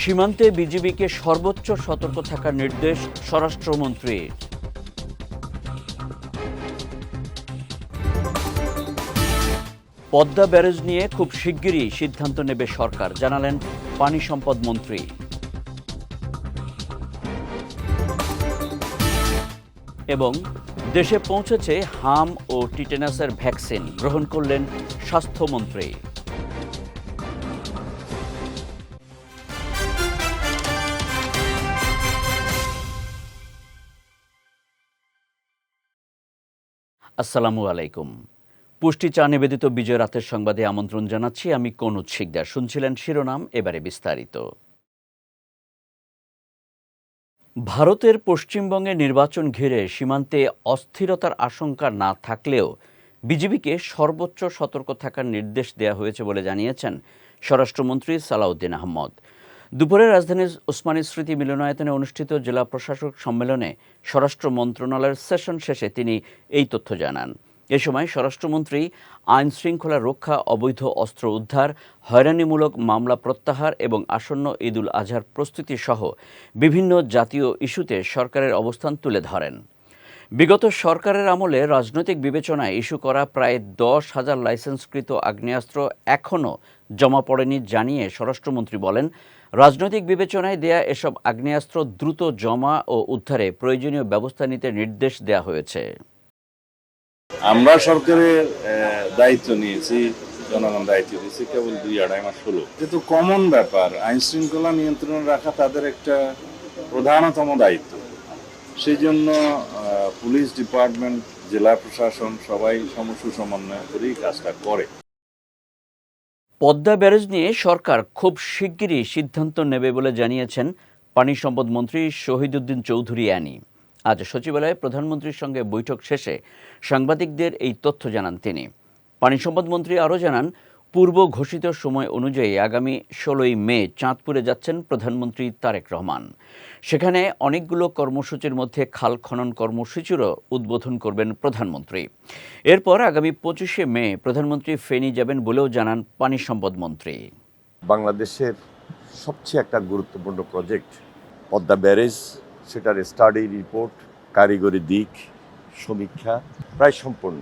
সীমান্তে বিজিবিকে সর্বোচ্চ সতর্ক থাকার নির্দেশ স্বরাষ্ট্রমন্ত্রীর। পদ্মা ব্যারেজ নিয়ে খুব শিগগিরই সিদ্ধান্ত নেবে সরকার, জানালেন পানি সম্পদ মন্ত্রী। এবং দেশে পৌঁছেছে হাম ও টিটেনাসের ভ্যাকসিন, গ্রহণ করলেন স্বাস্থ্যমন্ত্রী। আসসালামু আলাইকুম। পুষ্টি চা নিবেদিত বিজয় রাতের সংবাদে আমন্ত্রণ জানাচ্ছি আমি কনুজ শিকদার। শুনছিলেন শিরোনাম, এবারে বিস্তারিত। ভারতের পশ্চিমবঙ্গে নির্বাচন ঘিরে সীমান্তে অস্থিরতার আশঙ্কা না থাকলেও বিজিবিকে সর্বোচ্চ সতর্ক থাকার নির্দেশ দেওয়া হয়েছে বলে জানিয়েছেন স্বরাষ্ট্রমন্ত্রী সালাউদ্দিন আহমদ। দুপুরে রাজধানীর ওসমানী স্মৃতি মিলনায়তনে অনুষ্ঠিত জেলা প্রশাসক সম্মেলনে স্বরাষ্ট্র মন্ত্রণালয়ের সেশন শেষে তিনি এই তথ্য জানান। এ সময় স্বরাষ্ট্রমন্ত্রী আইন শৃঙ্খলা রক্ষা, অবৈধ অস্ত্র উদ্ধার, হয়রানিমূলক মামলা প্রত্যাহার এবং আসন্ন ঈদুল আজহার প্রস্তুতি সহ বিভিন্ন জাতীয় ইস্যুতে সরকারের অবস্থান তুলে ধরেন। বিগত সরকারের আমলে রাজনৈতিক বিবেচনায় ইস্যু করা প্রায় 10,000 লাইসেন্সকৃত আগ্নেয়াস্ত্র এখনও জমা পড়েনি জানিয়ে স্বরাষ্ট্রমন্ত্রী বলেন, রাজনৈতিক বিবেচনায় দেয়া এসব আগ্নেয়াস্ত্র দ্রুত জমা ও উদ্ধারে প্রয়োজনীয় ব্যবস্থা নিতে নির্দেশ দেওয়া হয়েছে। আমরা সরকারের দায়িত্ব নিয়েছি, জনগণ দায়িত্ব দিয়েছি কেবল 2-2.5 মাস হলো। কিন্তু কমন ব্যাপার, আইন শৃঙ্খলা নিয়ন্ত্রণে রাখা তাদের একটা প্রধানতম দায়িত্ব। সেই জন্য পুলিশ ডিপার্টমেন্ট, জেলা প্রশাসন সবাই সুসমন্বয় করেই কাজটা করে। পদ্মা ব্যারেজ নিয়ে সরকার খুব শিগগিরই সিদ্ধান্ত নেবে বলে জানিয়েছেন পানি সম্পদ মন্ত্রী শহীদুদ্দিন চৌধুরী অ্যানি। আজ সচিবালয়ে প্রধানমন্ত্রীর সঙ্গে বৈঠক শেষে সাংবাদিকদের এই তথ্য জানান তিনি। পানি সম্পদ মন্ত্রী আরও জানান, পূর্ব ঘোষিত সময় অনুযায়ী আগামী 16ই মে চাঁদপুরে যাচ্ছেন প্রধানমন্ত্রী তারেক রহমান। সেখানে অনেকগুলো কর্মসূচির মধ্যে খাল খনন কর্মসূচিরও উদ্বোধন করবেন প্রধানমন্ত্রী। এরপর আগামী 25শে মে প্রধানমন্ত্রী ফেনী যাবেন বলেও জানান পানি সম্পদ মন্ত্রী। বাংলাদেশের সবচেয়ে একটা গুরুত্বপূর্ণ প্রজেক্ট পদ্মা ব্যারেজ, সেটার স্টাডি রিপোর্ট, কারিগরি দিক সমীক্ষা প্রায় সম্পূর্ণ।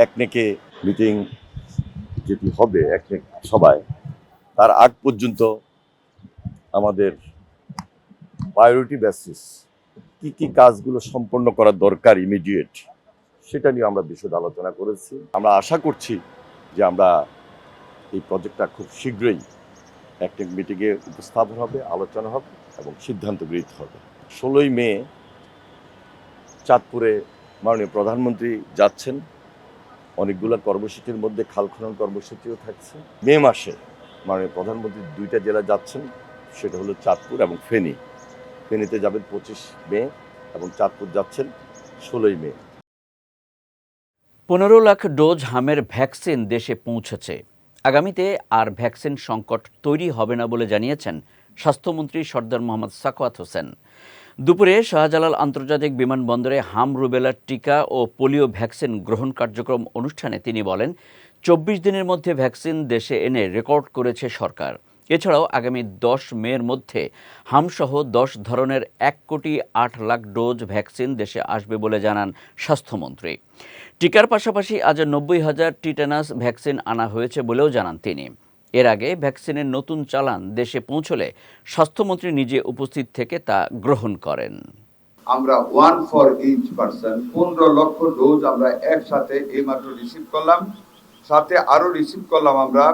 একনেকে মিটিং যেটি হবে, একনেক সভায়, তার আগ পর্যন্ত আমাদের প্রায়োরিটি বেসিস কি কি কাজগুলো সম্পন্ন করা দরকার ইমিডিয়েট, সেটা নিয়ে আমরা বিশদ আলোচনা করেছি। আমরা আশা করছি যে আমরা এই প্রজেক্টটা খুব শীঘ্রই একনেক মিটিংয়ে উপস্থাপন হবে, আলোচনা হবে এবং সিদ্ধান্ত গৃহীত হবে। 16ই মে চাঁদপুরে মাননীয় প্রধানমন্ত্রী যাচ্ছেন। অনেকগুলো কর্মসূচির মধ্যে খাল খনন কর্মসূচিও থাকছে। মে মাসে মাননীয় প্রধানমন্ত্রী 2টা জেলা যাচ্ছেন, সেটা হলো চাঁদপুর এবং ফেনী। ফেনীতে যাবেন 25 মে এবং চাঁদপুর যাচ্ছেন 16ই মে। 15 লাখ ডোজ হামের ভ্যাকসিন দেশে পৌঁছেছে। আগামীতে আর ভ্যাকসিন সংকট তৈরি হবে না বলে জানিয়েছেন স্বাস্থ্যমন্ত্রী সর্দার মোহাম্মদ সাখাওয়াত হোসেন। দুপুরে শাহজালাল আন্তর্জাতিক বিমানবন্দরে হাম, রুবেলার টিকা ও পোলিও ভ্যাকসিন গ্রহণ কার্যক্রম অনুষ্ঠানে তিনি বলেন, 24 দিনের মধ্যে ভ্যাকসিন দেশে এনে রেকর্ড করেছে সরকার। এছাড়াও আগামী 10 মের মধ্যে হামসহ 10 ধরনের 1,08,00,000 ডোজ ভ্যাকসিন দেশে আসবে বলে জানান স্বাস্থ্যমন্ত্রী। টিকার পাশাপাশি আজ 90,000 টিটানাস ভ্যাকসিন আনা হয়েছে বলেও জানান তিনি। এর আগে ভ্যাকসিনের নতুন চালান দেশে পৌঁছলে স্বাস্থ্যমন্ত্রী নিজে উপস্থিত থেকে তা গ্রহণ করেন। আমরা 1 for each person 15 লক্ষ ডোজ আমরা একসাথে এইমাত্র রিসিভ করলাম। সাথে আরো রিসিভ করলাম আমরা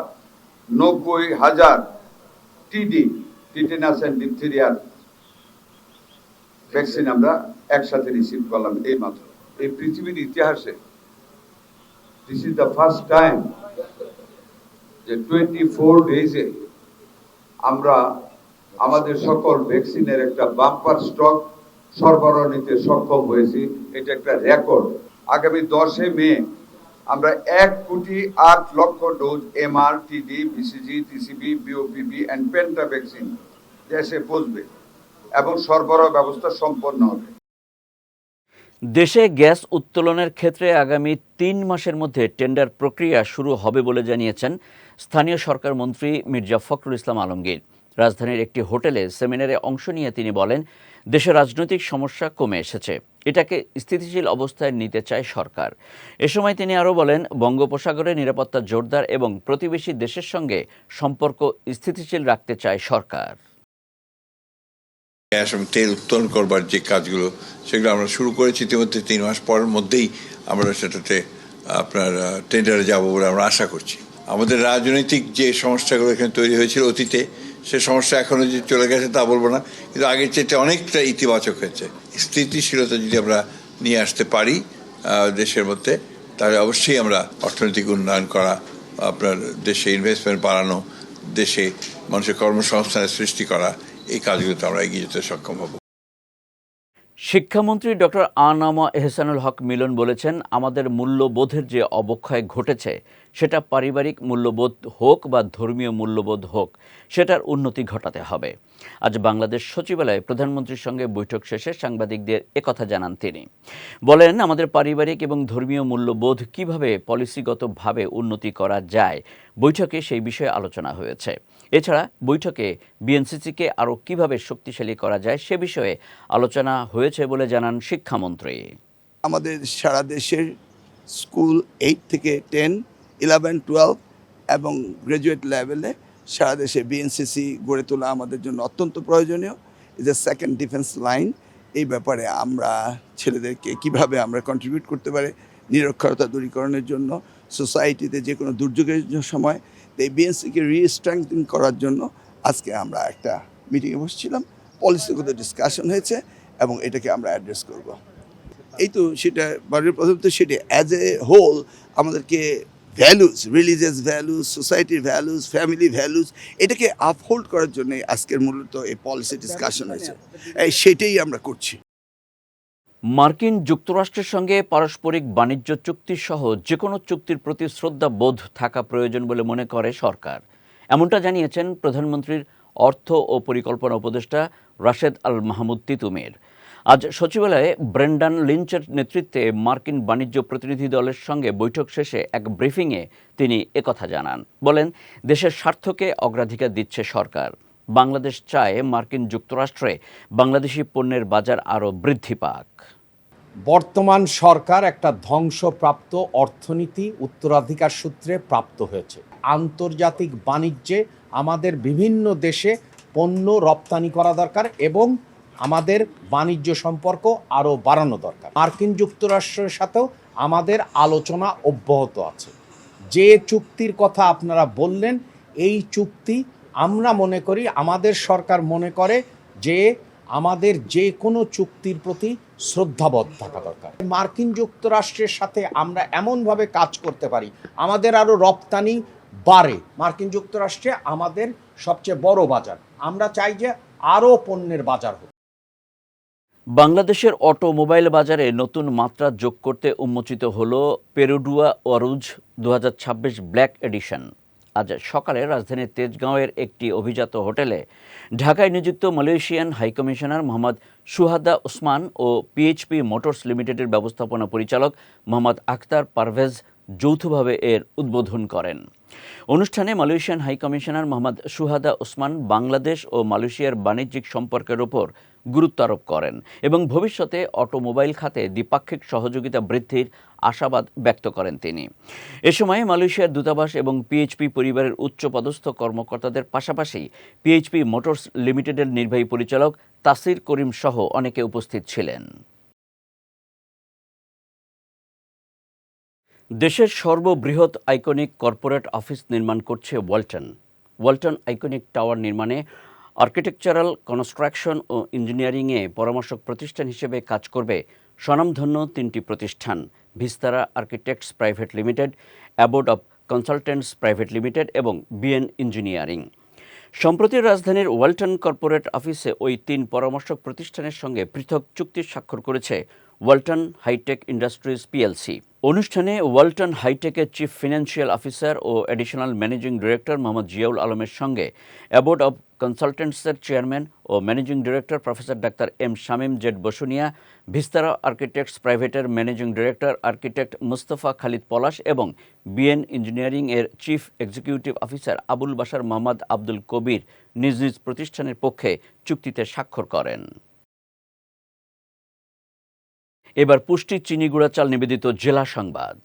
90,000 টিটেনাস এন্ড ডিপথেরিয়ার ভ্যাকসিন আমরা একসাথে রিসিভ করলাম এইমাত্র। এই পৃথিবীর ইতিহাসে this is the first time যে 24 ডেজে আমরা আমাদের সকল ভ্যাকসিনের একটা বাম্পার স্টক সরবরাহ নিতে সক্ষম হয়েছি। এটা একটা রেকর্ড। আগামী 10 মে আমরা 1,08,00,000 doses MR, TD, BCG, TCV, BOPV and penta vaccine দেশে পৌঁছবে এবং সরবরাহ ব্যবস্থা সম্পন্ন হবে। দেশে গ্যাস উত্তোলনের ক্ষেত্রে আগামী 3 মাসের মধ্যে টেন্ডার প্রক্রিয়া শুরু হবে বলে জানিয়েছেন স্থানীয় সরকার মন্ত্রী মির্জা ফখরুল ইসলাম আলমগীর। রাজধানীর একটি হোটেলে সেমিনারে অংশ নিয়ে তিনি বলেন, দেশের রাজনৈতিক সমস্যা কমে এসেছে, এটাকে স্থিতিশীল অবস্থায় নিতে চায় সরকার। এ সময় তিনি আরও বলেন, বঙ্গোপসাগরে নিরাপত্তা জোরদার এবং প্রতিবেশী দেশের সঙ্গে সম্পর্ক স্থিতিশীল রাখতে চায় সরকার। গ্যাস এবং তেল উত্তোলন করবার যে কাজগুলো সেগুলো আমরা শুরু করেছি ইতিমধ্যে। 3 মাস পরের মধ্যেই আমরা সেটাতে আপনার টেন্ডারে যাব বলে আমরা আশা করছি। আমাদের রাজনৈতিক যে সমস্যাগুলো এখানে তৈরি হয়েছিল অতীতে, সে সমস্যা এখনো যে চলে গেছে তা বলবো না, কিন্তু আগের চেয়ে অনেকটা ইতিবাচক হয়েছে। স্থিতিশীলতা যদি আমরা নিয়ে আসতে পারি দেশের মধ্যে, তাহলে অবশ্যই আমরা অর্থনৈতিক উন্নয়ন করা, আপনার দেশে ইনভেস্টমেন্ট বাড়ানো, দেশে মানুষের কর্মসংস্থানের সৃষ্টি করা, এই কাজগুলোতে আমরা এগিয়ে যেতে সক্ষম হব। শিক্ষামন্ত্রী ডক্টর আনামা এহসানুল হক মিলন বলেছেন, আমাদের মূল্যবোধের যে অবক্ষয় ঘটেছে সেটা পারিবারিক মূল্যবোধ হোক বা ধর্মীয় মূল্যবোধ হোক, সেটার উন্নতি ঘটাতে হবে। আজ বাংলাদেশ সচিবালয়ে প্রধানমন্ত্রীর সঙ্গে বৈঠক শেষে সাংবাদিকদের একথা জানান তিনি। বলেন, আমাদের পারিবারিক এবং ধর্মীয় মূল্যবোধ কিভাবে পলিসিগতভাবে উন্নতি করা যায়, বৈঠকে সেই বিষয়ে আলোচনা হয়েছে। এছাড়া বৈঠকে বিএনসিসিকে আরও কিভাবে শক্তিশালী করা যায় সে বিষয়ে আলোচনা হয়েছে বলে জানান শিক্ষামন্ত্রী। আমাদের সারা দেশের স্কুল 8 থেকে 10, 11, 12 এবং গ্র্যাজুয়েট লেভেলে সারা দেশে বিএনসিসি গড়ে তোলা আমাদের জন্য অত্যন্ত প্রয়োজনীয়। Is a second defence line. এই ব্যাপারে আমরা ছেলেদেরকে কিভাবে আমরা কন্ট্রিবিউট করতে পারি নিরক্ষরতা দূরীকরণের জন্য, সোসাইটিতে যে কোনো দুর্যোগের সময় এই বিএনসিকে রিস্ট্রেংথেন করার জন্য আজকে আমরা একটা মিটিংয়ে বসছিলাম। পলিসিগত ডিসকাশন হয়েছে এবং এটাকে আমরা অ্যাড্রেস করব। এই তো সেটা প্রথম তো সেটা অ্যাজ এ হোল আমাদেরকে ভ্যালুস, রিলিজিয়াস ভ্যালুস, সোসাইটির ভ্যালুস, ফ্যামিলি ভ্যালুস, এটাকে আপহোল্ড করার জন্য আজকের মূলত এই পলিসি ডিসকাশন হয়েছে। সেটাই আমরা করছি। মার্কিন যুক্তরাষ্ট্রের সঙ্গে পারস্পরিক বাণিজ্য চুক্তি সহ যে কোনো চুক্তির প্রতি শ্রদ্ধা বোধ থাকা প্রয়োজন বলে মনে করে সরকার। এমনটা জানিয়েছেন প্রধানমন্ত্রীর অর্থ ও পরিকল্পনা উপদেষ্টা রাশেদ আল মাহমুদ তিতুমির। আজ সচিবালয়ে ব্রেন্ডান লিঞ্চের নেতৃত্বে মার্কিন বাণিজ্য প্রতিনিধি দলের সঙ্গে বৈঠক শেষে এক ব্রিফিংয়ে তিনি একথা জানান। বলেন, দেশের স্বার্থকে অগ্রাধিকার দিচ্ছে সরকার। বাংলাদেশ চায় মার্কিন যুক্তরাষ্ট্রে বাংলাদেশি পণ্যের বাজার আরও বৃদ্ধি পাক। বর্তমান সরকার একটা ধ্বংসপ্রাপ্ত অর্থনীতি উত্তরাধিকার সূত্রে প্রাপ্ত হয়েছে। আন্তর্জাতিক বাণিজ্যে আমাদের বিভিন্ন দেশে পণ্য রপ্তানি করা দরকার এবং আমাদের বাণিজ্য সম্পর্ক আরও বাড়ানো দরকার। মার্কিন যুক্তরাষ্ট্রের সাথেও আমাদের আলোচনা অব্যাহত আছে। যে চুক্তির কথা আপনারা বললেন, এই চুক্তি আমরা মনে করি, আমাদের সরকার মনে করে যে আমাদের যে কোনো চুক্তির প্রতি শ্রদ্ধাবোধ থাকা দরকার। মার্কিন যুক্তরাষ্ট্রের সাথে আমরা এমনভাবে কাজ করতে পারি আমাদের আরও রপ্তানি বাড়ে। মার্কিন যুক্তরাষ্ট্রে আমাদের সবচেয়ে বড় বাজার, আমরা চাই যে আরও পণ্যের বাজার হোক। বাংলাদেশের অটোমোবাইল বাজারে নতুন মাত্রা যোগ করতে উন্মোচিত হল পেরুডুয়া ওয়ারুজ 2026 ব্ল্যাক এডিশন। আজ সকালে রাজধানীর তেজগাঁওয়ের একটি অভিজাত হোটেলে ঢাকায় নিযুক্ত মালয়েশিয়ান হাইকমিশনার মোহাম্মদ সুহাদা ওসমান ও পিএইচপি মোটরস লিমিটেডের ব্যবস্থাপনা পরিচালক মোহাম্মদ আখতার পারভেজ যৌথভাবে এর উদ্বোধন করেন। অনুষ্ঠানে মালয়েশিয়ান হাইকমিশনার মোহাম্মদ সুহাদা ওসমান বাংলাদেশ ও মালয়েশিয়ার বাণিজ্যিক সম্পর্কের উপর গুরুত্ব আরোপ করেন এবং ভবিষ্যতে অটোমোবাইল খাতে দ্বিপাক্ষিক সহযোগিতা বৃদ্ধির আশাবাদ ব্যক্ত করেন তিনি। এ সময় মালয়েশিয়ার দূতাবাস এবং পিএইচপি পরিবারের উচ্চপদস্থ কর্মকর্তাদের পাশাপাশি পিএইচপি মোটরস লিমিটেডের নির্বাহী পরিচালক তাসির করিম সহ অনেকে উপস্থিত ছিলেন। দেশের সর্ববৃহৎ আইকনিক কর্পোরেট অফিস নির্মাণ করছে ওয়ালটন। ওয়ালটন আইকনিক টাওয়ার নির্মাণে আর্কিটেকচারাল, কনস্ট্রাকশন ও ইঞ্জিনিয়ারিংয়ে পরামর্শক প্রতিষ্ঠান হিসেবে কাজ করবে স্বনামধন্য 3টি প্রতিষ্ঠান: Vistara architects private limited, aboard of consultants private limited এবং বিএন ইঞ্জিনিয়ারিং। সম্প্রতি রাজধানীর ওয়ালটন কর্পোরেট অফিসে ওই 3 পরামর্শক প্রতিষ্ঠানের সঙ্গে পৃথক চুক্তি স্বাক্ষর করেছে ওয়ালটন হাইটেক ইন্ডাস্ট্রিজ পিএলসি। অনুষ্ঠানে ওয়ালটন হাইটেকের চিফ ফিনান্সিয়াল অফিসার ও additional managing director Mohammad Ziaul আলমের সঙ্গে অ্যাবোর্ড অব কনসালটেন্টসের চেয়ারম্যান ও managing director professor doctor M Shamim Z Basunia, Vistara architects প্রাইভেটের managing director architect Mustafa Khalid Palash এবং বিএন ইঞ্জিনিয়ারিং এর chief executive officer Abul Bashar Mohammad Abdul Kabir নিজ নিজ প্রতিষ্ঠানের পক্ষে চুক্তিতে স্বাক্ষর করেন। এবার পুষ্টি চিনি গুঁড়া চাল নিবেদিত জেলা সংবাদ।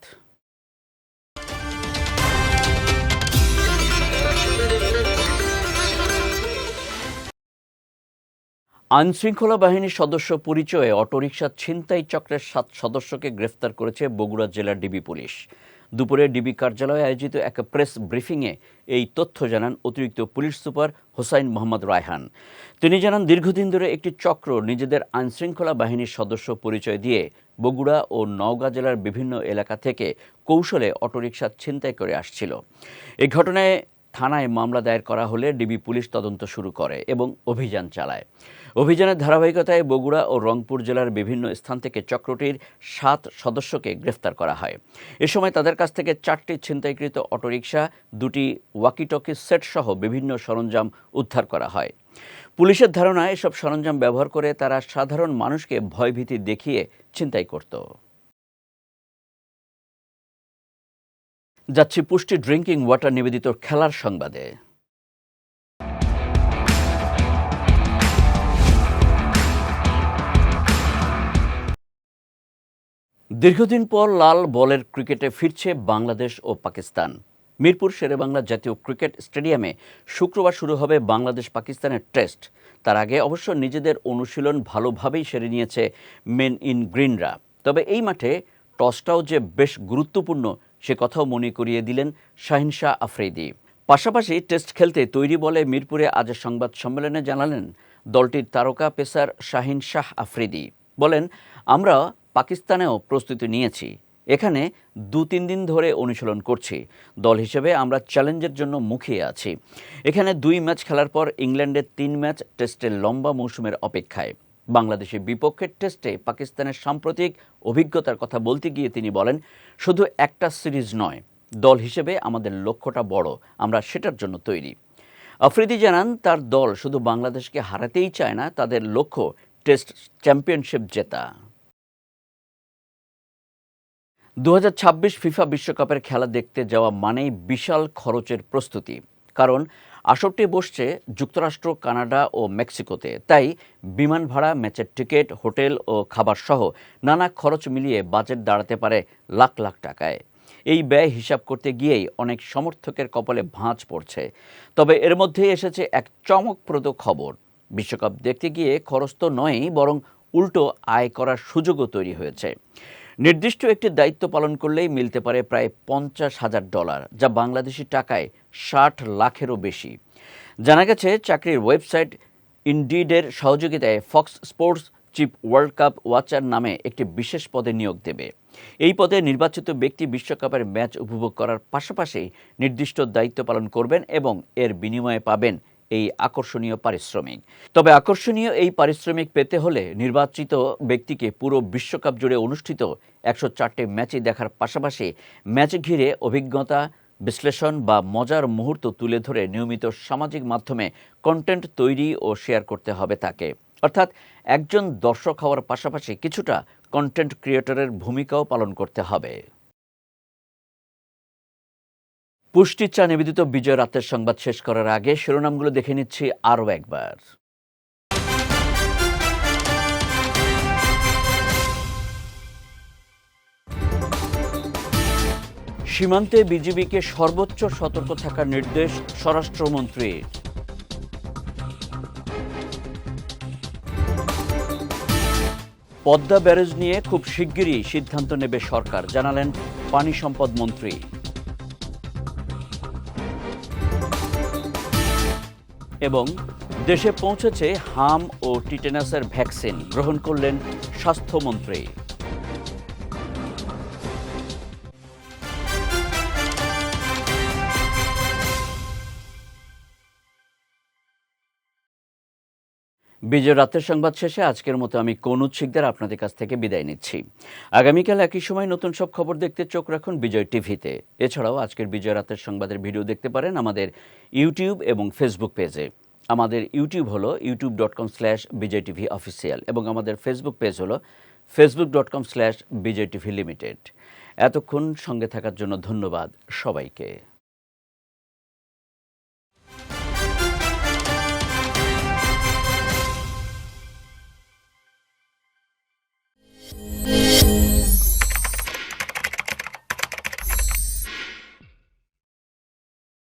আইনশৃঙ্খলা বাহিনীর সদস্য পরিচয়ে অটোরিকশা ছিনতাই চক্রের 7 সদস্যকে গ্রেফতার করেছে বগুড়া জেলার ডিবি পুলিশ। দুপুরে ডিবি কার্যালয়ে আয়োজিত এক প্রেস ব্রিফিংয়ে এই তথ্য জানান অতিরিক্ত পুলিশ সুপার হোসাইন মোহাম্মদ রায়হান। তিনি জানান, দীর্ঘদিন ধরে একটি চক্র নিজেদের আইনশৃঙ্খলা বাহিনীর সদস্য পরিচয় দিয়ে বগুড়া ও নওগাঁ জেলার বিভিন্ন এলাকা থেকে কৌশলে অটোরিকশা ছিনতাই করে আসছিল। এই ঘটনায় থানায় মামলা দায়ের করা হলে ডিবি পুলিশ তদন্ত শুরু করে এবং অভিযান চালায়। অভিযানের ধারাবাহিকতায় বগুড়া ও রংপুর জেলার বিভিন্ন স্থান থেকে চক্রটির 7 সদস্যকে গ্রেফতার করা হয়। এ সময় তাদের কাছ থেকে 4টি ছিনতাইকৃত অটোরিকশা, 2টি ওয়াকিটকি সেট সহ বিভিন্ন সরঞ্জাম উদ্ধার করা হয়। পুলিশের ধারণা, এসব সরঞ্জাম ব্যবহার করে তারা সাধারণ মানুষকে ভয়ভীতি দেখিয়ে ছিনতাই করত। যাচ্ছি পুষ্টি ড্রিঙ্কিং ওয়াটার নিবেদিত খেলার সংবাদে। দীর্ঘদিন পর লাল বলের ক্রিকেটে ফিরছে বাংলাদেশ ও পাকিস্তান। মিরপুর শেরেবাংলা জাতীয় ক্রিকেট স্টেডিয়ামে শুক্রবার শুরু হবে বাংলাদেশ পাকিস্তানের টেস্ট। তার আগে অবশ্য নিজেদের অনুশীলন ভালোভাবেই সেরে নিয়েছে মেন ইন গ্রিনরা। তবে এই মাঠে টসটাও যে বেশ গুরুত্বপূর্ণ সে কথাও মনে করিয়ে দিলেন শাহিন শাহ আফ্রিদি। পাশাপাশি টেস্ট খেলতে তৈরি বলে মিরপুরে আজ সংবাদ সম্মেলনে জানালেন দলটির তারকা পেসার শাহিন শাহ আফ্রিদি। বলেন, আমরা পাকিস্তানেও প্রস্তুতি নিয়েছি, এখানে 2-3 দিন ধরে অনুশীলন করছি। দল হিসেবে আমরা চ্যালেঞ্জের জন্য মুখিয়ে আছি। এখানে 2 ম্যাচ খেলার পর ইংল্যান্ডের 3 ম্যাচ টেস্টের লম্বা মৌসুমের অপেক্ষায়। বাংলাদেশের বিপক্ষে টেস্টে পাকিস্তানের সাম্প্রতিক অভিজ্ঞতার কথা বলতে গিয়ে তিনি বলেন, শুধু একটা সিরিজ নয়, দল হিসেবে আমাদের লক্ষ্যটা বড়, আমরা সেটার জন্য তৈরি। আফ্রিদি জানান, তার দল শুধু বাংলাদেশকে হারাতেই চায় না, তাদের লক্ষ্য টেস্ট চ্যাম্পিয়নশিপ জেতা। 2026 ফিফা বিশ্বকাপের খেলা দেখতে যাওয়া মানেই বিশাল খরচের প্রস্তুতি। কারণ আসরটি বসছে যুক্তরাষ্ট্র, কানাডা ও মেক্সিকোতে। তাই বিমান ভাড়া, ম্যাচের টিকিট, হোটেল ও খাবার সহ নানা খরচ মিলিয়ে বাজেট দাঁড়াতে পারে লাখ লাখ টাকায়। এই ব্যয় হিসাব করতে গিয়েই অনেক সমর্থকের কপালে ভাঁজ পড়ছে। তবে এর মধ্যেই এসেছে এক চমকপ্রদ খবর। বিশ্বকাপ দেখতে গিয়ে খরচ তো নয়ই, বরং উল্টো আয় করার সুযোগও তৈরি হয়েছে। নির্দিষ্ট একটি দায়িত্ব পালন করলেই মিলতে পারে প্রায় $50,000, যা বাংলাদেশি টাকায় 60 লাখেরও বেশি। জানা গেছে, চাকরির ওয়েবসাইট ইনডিডের সহযোগিতায় Fox sports chief world cup watcher নামে একটি বিশেষ পদে নিয়োগ দেবে। এই পদে নির্বাচিত ব্যক্তি বিশ্বকাপের ম্যাচ উপভোগ করার পাশাপাশি নির্দিষ্ট দায়িত্ব পালন করবেন এবং এর বিনিময়ে পাবেন এই আকর্ষণীয় পারিশ্রমিক। তবে আকর্ষণীয় এই পারিশ্রমিক পেতে হলে নির্বাচিত ব্যক্তিকে পুরো বিশ্বকাপ জুড়ে অনুষ্ঠিত 104টি ম্যাচই দেখার পাশাপাশি ম্যাচ ঘিরে অভিজ্ঞতা, বিশ্লেষণ বা মজার মুহূর্ত তুলে ধরে নিয়মিত সামাজিক মাধ্যমে কন্টেন্ট তৈরি ও শেয়ার করতে হবে তাকে। অর্থাৎ একজন দর্শক হওয়ার পাশাপাশি কিছুটা কন্টেন্ট ক্রিয়েটরের ভূমিকাও পালন করতে হবে। পুষ্টি চা নিবেদিত বিজয় রাতের সংবাদ শেষ করার আগে শিরোনামগুলো দেখে নিচ্ছি আরও একবার। সীমান্তে বিজিবিকে সর্বোচ্চ সতর্ক থাকার নির্দেশ স্বরাষ্ট্রমন্ত্রীর। পদ্মা ব্যারেজ নিয়ে খুব শিগগিরই সিদ্ধান্ত নেবে সরকার, জানালেন পানি সম্পদ মন্ত্রী। এবং দেশে পৌঁছেছে হাম ও টিটেনাসের ভ্যাকসিন, গ্রহণ করলেন স্বাস্থ্যমন্ত্রী। বিজয় রাতের সংবাদ শেষে আজকের মতো আমি কনুজ শিকদার আপনাদের কাছ থেকে বিদায় নিচ্ছি। আগামীকাল একই সময় নতুন সব খবর দেখতে চোখ রাখুন বিজয় টিভিতে। এছাড়াও আজকের বিজয় রাতের সংবাদের ভিডিও দেখতে পারেন আমাদের ইউটিউব এবং ফেসবুক পেজে। আমাদের ইউটিউব হলো youtube.com/BJTV অফিসিয়াল এবং আমাদের ফেসবুক পেজ হলো facebook.com/BJTV লিমিটেড। এতক্ষণ সঙ্গে থাকার জন্য ধন্যবাদ সবাইকে।